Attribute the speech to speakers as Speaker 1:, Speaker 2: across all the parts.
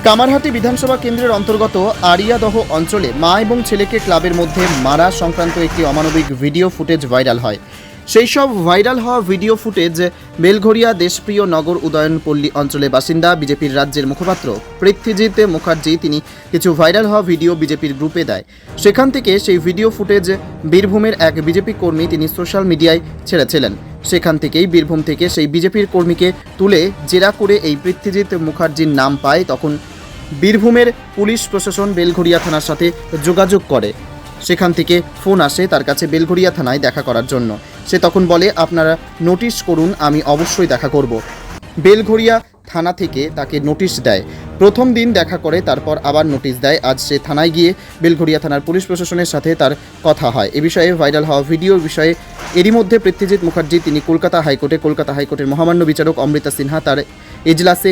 Speaker 1: কামারহাটি বিধানসভা কেন্দ্রের অন্তর্গত আরিয়াদহ অঞ্চলে মা এবং ছেলেকে ক্লাবের মধ্যে মারা সংক্রান্ত একটি অমানবিক ভিডিও ফুটেজ ভাইরাল হয়। সেই সব ভাইরাল হওয়া ভিডিও ফুটেজ বেলঘরিয়া দেশপ্রিয় নগর উদয়ন পল্লী অঞ্চলের বাসিন্দা বিজেপির রাজ্যের মুখপাত্র পৃথ্বীজিৎ মুখার্জি তিনি কিছু ভাইরাল হওয়া ভিডিও বিজেপির গ্রুপে দেয়। সেখান থেকে সেই ভিডিও ফুটেজ বীরভূমের এক বিজেপি কর্মী তিনি সোশ্যাল মিডিয়ায় ছেড়েছিলেন। সেখান থেকেই বীরভূম থেকে সেই বিজেপির কর্মীকে তুলে জেরা করে এই পৃথ্বীজিৎ মুখার্জির নাম পায়। তখন বীরভূমের পুলিশ প্রশাসন বেলঘরিয়া থানার সাথে যোগাযোগ করে। সেখান থেকে ফোন আসে তার কাছে বেলঘরিয়া থানায় দেখা করার জন্য। সে তখন বলে, আপনারা নোটিশ করুন, আমি অবশ্যই দেখা করব। বেলঘরিয়া থানা থেকে তাকে নোটিশ দেয়। প্রথম দিন দেখা করে, তারপর আবার নোটিশ দেয়। আজ সে থানায় গিয়ে বেলঘরিয়া থানার পুলিশ প্রশাসনের সাথে তার কথা হয়। এ বিষয়ে ভাইরাল হওয়া ভিডিওর বিষয়ে এরই মধ্যে পৃথ্বীজিৎ মুখার্জি তিনি কলকাতা হাইকোর্টের মহামান্য বিচারক অমৃতা সিনহা তার এজলাসে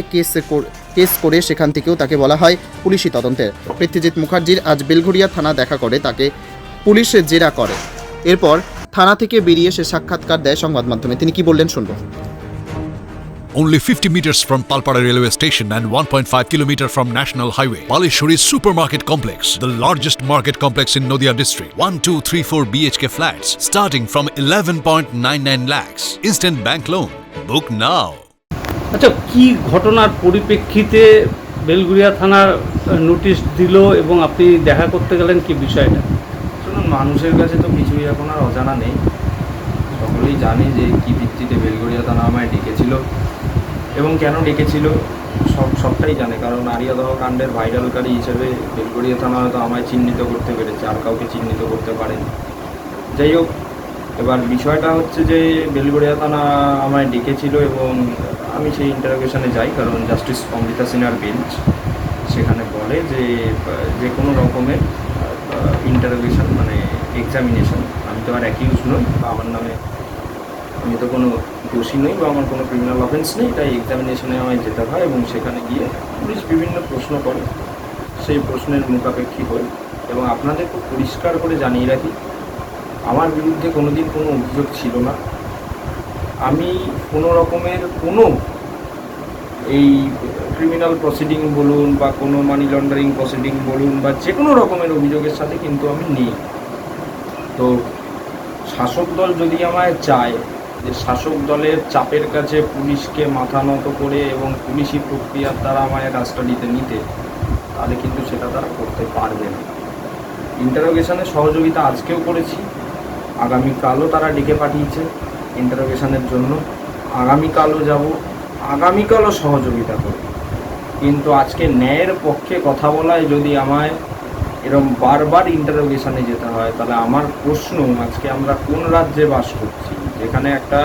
Speaker 1: কেস করে সেখান থেকেও তাকে বলা হয় পুলিশি তদন্তের। পৃথ্বীজিৎ মুখার্জির আজ বেলঘরিয়া থানা দেখা করে, তাকে পুলিশে জেরা করে। এরপর থানা থেকে বেরিয়ে সে সাক্ষাৎকার দেয় সংবাদ মাধ্যমে। তিনি কি বললেন শুনব।
Speaker 2: Only 50 meters from Palpara railway station and 1.5 kilometer from National Highway, Palishuri Supermarket Complex, the largest market complex in Nadia district. 1, 2, 3, 4 BHK flats starting from 11.99 lakhs. Instant bank loan. Book now.
Speaker 3: আচ্ছা, কি ঘটনার পরিপ্রেক্ষিতে বেলঘরিয়া থানার notice দিল এবং আপনি দেখা করতে গেলেন, কি বিষয়টা?
Speaker 4: শুনুন, মানুষের কাছে তো কিছুই এখন আর অজানা নেই। সকলেই জানে যে কী ভিত্তিতে বেলঘরিয়া থানা আমায় ডেকেছিল এবং কেন ডেকেছিল, সবটাই জানে। কারণ আরিয়াদহ কাণ্ডের ভাইরালকারী হিসেবে বেলঘরিয়া থানা হয়তো আমায় চিহ্নিত করতে পেরেছে, আর কাউকে চিহ্নিত করতে পারেনি। যাই হোক, এবার বিষয়টা হচ্ছে যে বেলঘরিয়া থানা আমায় ডেকেছিল এবং আমি সেই ইন্টারোগেশনে যাই, কারণ জাস্টিস অমৃতা সিনহার বেঞ্চ সেখানে বলে যে কোনো রকমের ইন্টারোগেশন মানে এক্সামিনেশন, আমি তো আর অ্যাকিউজ নই বা আমার নামে আমি তো কোনো দোষী নই বা আমার কোনো ক্রিমিনাল অফেন্স নেই, তাই এক্সামিনেশনে আমায় যেতে হয় এবং সেখানে গিয়ে পুলিশ বিভিন্ন প্রশ্ন করে, সেই প্রশ্নের মুখাপেক্ষী হই। এবং আপনাদের খুব পরিষ্কার করে জানিয়ে রাখি, আমার বিরুদ্ধে কোনোদিন কোনো অভিযোগ ছিল না। আমি কোনো রকমের কোনো এই ক্রিমিনাল প্রসিডিং বলুন বা কোনো মানি লন্ডারিং প্রসিডিং বলুন বা যে কোনো রকমের অভিযোগের সাথে কিন্তু আমি নেই। তো শাসক দল যদি আমায় চায় যে শাসক দলের চাপের কাছে পুলিশকে মাথা নত করে এবং পুলিশি প্রক্রিয়ার দ্বারা আমায় কাস্টাডিতে নিতে, তাহলে কিন্তু সেটা তারা করতে পারবে না। ইন্টারোগেশনের সহযোগিতা আজকেও করেছি, আগামীকালও তারা ডেকে পাঠিয়েছে ইন্টারোগেশনের জন্য, আগামীকালও যাব, আগামীকালও সহযোগিতা করব। কিন্তু আজকে ন্যায়ের পক্ষে কথা বলায় যদি আমায় এরকম বারবার ইন্টারোগেশনে যেতে হয়, তাহলে আমার প্রশ্ন, আজকে আমরা কোন রাজ্যে বাস করছি যেখানে একটা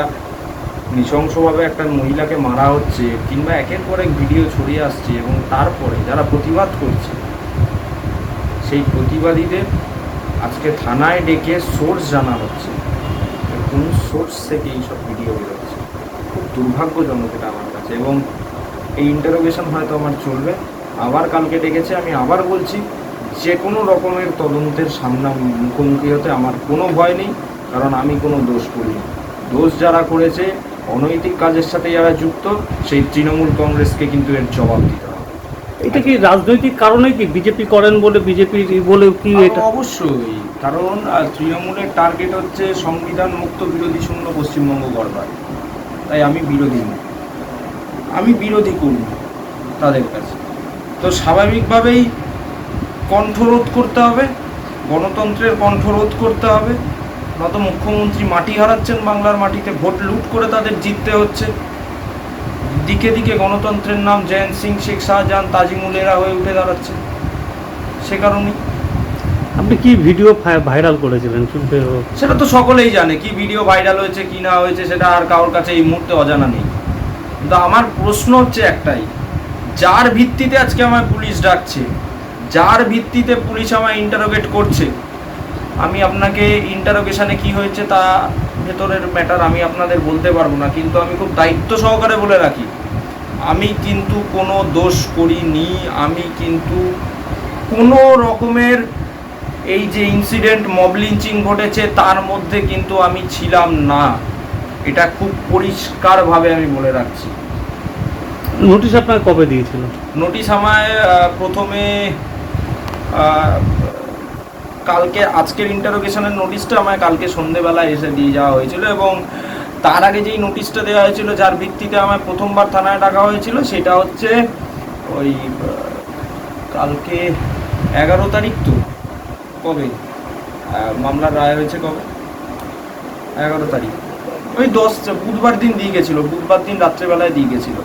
Speaker 4: নৃশংসভাবে একটা মহিলাকে মারা হচ্ছে কিংবা একের পর এক ভিডিও ছড়িয়ে আসছে এবং তারপরে যারা প্রতিবাদ করছে সেই প্রতিবাদীদের আজকে থানায় ডেকে সোর্স জানা হচ্ছে, কোন সোর্স থেকে এইসব ভিডিও বেরোচ্ছে। খুব দুর্ভাগ্যজনক এটা আমার কাছে। এবং এই ইন্টারোগেশন হয়তো আমার চলবে, আবার কালকে ডেকেছে। আমি আবার বলছি, যে কোনো রকমের তদন্তের সামনে মুখোমুখি হতে আমার কোনো ভয় নেই, কারণ আমি কোনো দোষ করিনি। দোষ যারা করেছে, অনৈতিক কাজের সাথে যারা যুক্ত, সেই তৃণমূল কংগ্রেসকে কিন্তু এর জবাব দিতে হবে।
Speaker 3: এটা কি রাজনৈতিক কারণে কি বিজেপি করেন বলে, বিজেপি বলে কি এটা?
Speaker 4: অবশ্যই, কারণ তৃণমূলের টার্গেট হচ্ছে সংবিধান মুক্ত বিরোধী শূন্য পশ্চিমবঙ্গ গড়বার। তাই আমি বিরোধী নই, আমি বিরোধী করি তাদের কাছে। তো স্বাভাবিকভাবেই কণ্ঠরোধ করতে হবে, গণতন্ত্রের কণ্ঠরোধ করতে হবে। নয়তো মুখ্যমন্ত্রী মাটি হারাচ্ছেন, বাংলার মাটিতে ভোট লুট করে তাদের জিততে হচ্ছে। দিকে দিকে গণতন্ত্রের নাম জয়ন্ত সিং, শেখ শাহজাহান, তাজিমুলেরা হয়ে উঠে দাঁড়াচ্ছে। সে কারণেই
Speaker 3: আপনি কি ভিডিও ভাইরাল করেছিলেন?
Speaker 4: সেটা তো সকলেই জানে, কি ভিডিও ভাইরাল হয়েছে কি না হয়েছে, সেটা আর কারোর কাছে এই মুহূর্তে অজানা নেই। কিন্তু আমার প্রশ্ন হচ্ছে একটাই, যার ভিত্তিতে আজকে আমায় পুলিশ ডাকছে, যার ভিত্তিতে পুলিশ আমায় ইন্টারোগেট করছে, আমি আপনাকে ইন্টারোগেশনে কি হয়েছে তা ভেতরের ম্যাটার আমি আপনাদের বলতে পারবো না, কিন্তু আমি খুব দায়িত্ব সহকারে বলে রাখি, আমি কিন্তু কোনো দোষ করিনি। আমি কিন্তু কোনো রকমের এই যে ইনসিডেন্ট মব লিঞ্চিং ঘটেছে তার মধ্যে কিন্তু আমি ছিলাম না, এটা খুব পরিষ্কারভাবে আমি বলে রাখছি।
Speaker 3: নোটিশ আপনার কবে দিয়েছিল?
Speaker 4: নোটিশ আমায় প্রথমে কালকে, আজকের ইন্টারোগেশনের নোটিশটা আমায় কালকে সন্ধেবেলায় এসে দিয়ে যাওয়া হয়েছিল, এবং তার আগে যেই নোটিশটা দেওয়া হয়েছিল, যার ভিত্তিতে আমায় প্রথমবার থানায় ডাকা হয়েছিল, সেটা হচ্ছে ওই কালকে 11 তারিখ। তো কবে মামলার রায় হয়েছে? কবে? 11 তারিখ। ওই বুধবার দিন দিয়ে গেছিলো, বুধবার দিন রাত্রেবেলায় দিয়ে গেছিলো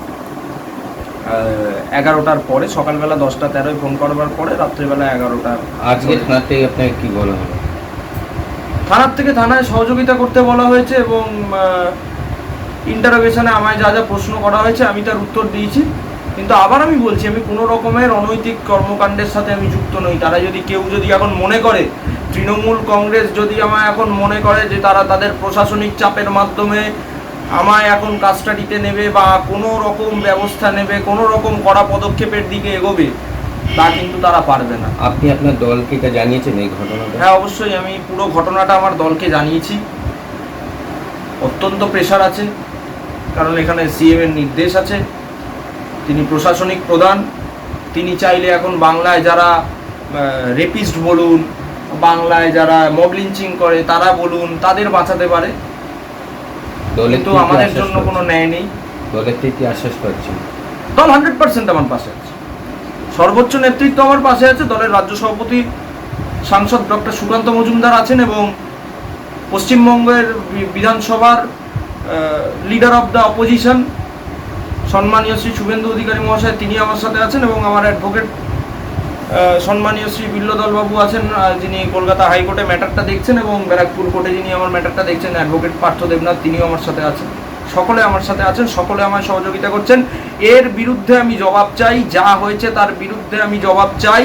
Speaker 4: 11টার পরে, সকালবেলা 10:13 ফোন করবার পরে রাত্রেবেলা 11টা।
Speaker 5: আজকে থানার থেকে আপনাকে কি বলা হলো?
Speaker 4: থানার থেকে থানায় সহযোগিতা করতে বলা হয়েছে, এবং ইন্টারোগেশনে আমায় যা যা প্রশ্ন করা হয়েছে আমি তার উত্তর দিয়েছি। কিন্তু আবার আমি বলছি, আমি কোনো রকমের অনৈতিক কর্মকাণ্ডের সাথে আমি যুক্ত নই। তারা কেউ যদি এখন মনে করে, তৃণমূল কংগ্রেস যদি আমায় এখন মনে করে যে তারা তাদের প্রশাসনিক চাপের মাধ্যমে আমায় এখন কাস্টাডিতে নেবে বা কোনো রকম ব্যবস্থা নেবে, কোনো রকম কড়া পদক্ষেপের দিকে এগোবে, তা কিন্তু তারা পারবে না।
Speaker 5: আপনি আপনার দলকে এটা জানিয়েছেন এই ঘটনাটা?
Speaker 4: হ্যাঁ, অবশ্যই আমি পুরো ঘটনাটা আমার দলকে জানিয়েছি। অত্যন্ত প্রেশার আছে, কারণ এখানে সিএম এর নির্দেশ আছে, তিনি প্রশাসনিক প্রধান। তিনি চাইলে এখন বাংলায় যারা রেপিস্ট বলুন, বাংলায় যারা মব লিঞ্চিং করে তারা বলুন, তাদের বাঁচাতে পারে, কিন্তু আমাদের জন্য কোনো ন্যায় নেই।
Speaker 5: দলের থেকে কি আশ্বাস পাচ্ছেন?
Speaker 4: দল 100% আমার পাশে আছে, সর্বোচ্চ নেতৃত্ব আমার পাশে আছে। দলের রাজ্য সভাপতি সাংসদ ডক্টর সুকান্ত মজুমদার আছেন, এবং পশ্চিমবঙ্গের বিধানসভার লিডার অফ দ্য অপোজিশন সম্মানীয় শ্রী শুভেন্দু অধিকারী মহাশয়, তিনি আমার সাথে আছেন, এবং আমার অ্যাডভোকেট সম্মানীয় শ্রী বিল্লদল বাবু আছেন, যিনি কলকাতা হাইকোর্টে ম্যাটারটা দেখছেন, এবং ব্যারাকপুর কোর্টে যিনি আমার ম্যাটারটা দেখছেন অ্যাডভোকেট পার্থ দেবনাথ, তিনিও আমার সাথে আছেন। সকলে আমার সাথে আছেন, সকলে আমার সহযোগিতা করছেন। এর বিরুদ্ধে আমি জবাব চাই, যা হয়েছে তার বিরুদ্ধে আমি জবাব চাই,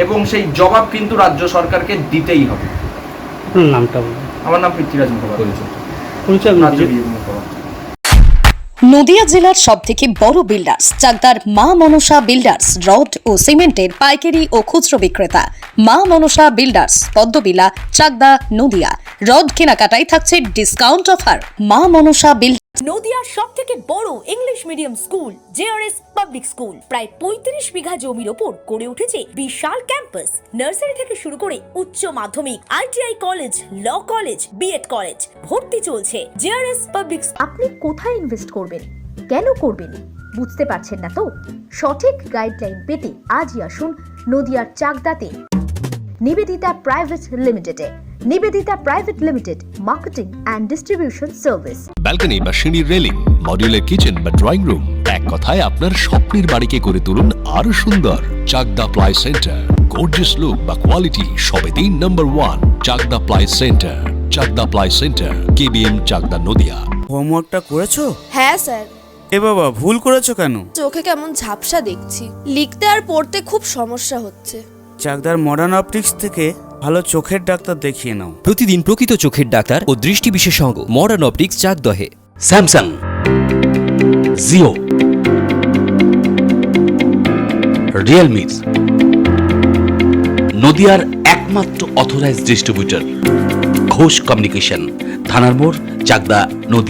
Speaker 4: এবং সেই জবাব কিন্তু রাজ্য সরকারকে দিতেই হবে।
Speaker 3: আপনার নামটা বলুন।
Speaker 4: আমার নাম পৃথ্বীরাজ মুখোপাধ্যায়,
Speaker 3: পরিচয়
Speaker 4: রাজ্য বিজেপি মুখপাত্র।
Speaker 6: নদিয়া জেলার সবথেকে বড় বিল্ডার্স চাকদার মা মনসা বিল্ডার্স, রড ও সিমেন্টের পাইকারি ও খুচরো বিক্রেতা। মা মনসা বিল্ডার্স, পদ্মবিলা, চাকদা, নদিয়া। রড কেনাকাটায় থাকছে ডিসকাউন্ট অফার। মা মনসা বিল্ডার্স।
Speaker 7: নদিয়ার সব থেকে বড় English medium school JRS public school, প্রায় 35 বিঘা জমির ওপর গড়ে উঠেছে বিশাল ক্যাম্পাস। নার্সারি থেকে শুরু করে উচ্চ মাধ্যমিক, ITI college, law college, B Ed college, ভর্তি চলছে। JRS public.
Speaker 8: আপনি কোথায় ইনভেস্ট করবেন, কেন করবেন, বুঝতে পারছেন না তো? সঠিক গাইডলাইন পেতে আজই আসুন নদিয়ার চাকদাতে নিবেদিতা প্রাইভেট লিমিটেডে। Nivedita private limited, marketing and distribution service.
Speaker 2: Balcony বা সিঁড়ির রেলিং, মডিউলার কিচেন বা ড্রয়িং রুম, এক কথায় আপনার স্বপ্নের বাড়িকে করে তুলুন আরো সুন্দর। Chakdah ply centre, gorgeous look বা কোয়ালিটি সবেতেই number 1। Chakdah ply centre, Chakdah ply centre, KBM, Chakdah, Nadia.
Speaker 9: হোমওয়ার্কটা করেছো?
Speaker 10: হ্যাঁ স্যার।
Speaker 9: এ বাবা, ভুল করেছো কেন?
Speaker 10: চোখে কেমন ঝাপসা দেখছি, লিখতে আর পড়তে খুব সমস্যা হচ্ছে।
Speaker 9: চাকদার মডার্ন অপটিক্স থেকে ভালো চোখের ডাক্তার দেখিয়ে নাও।
Speaker 11: প্রতিদিন প্রকৃত চোখের ডাক্তার ও দৃষ্টি বিশেষজ্ঞ মডার্ন অপটিক্স চাকদহে।
Speaker 12: স্যামসাং, জিও, রিয়েলমি, নদিয়ার একমাত্র অথরাইজড ডিস্ট্রিবিউটর ঘোষ কমিউনিকেশন, থানার মোড়, চাকদা, নদিয়া।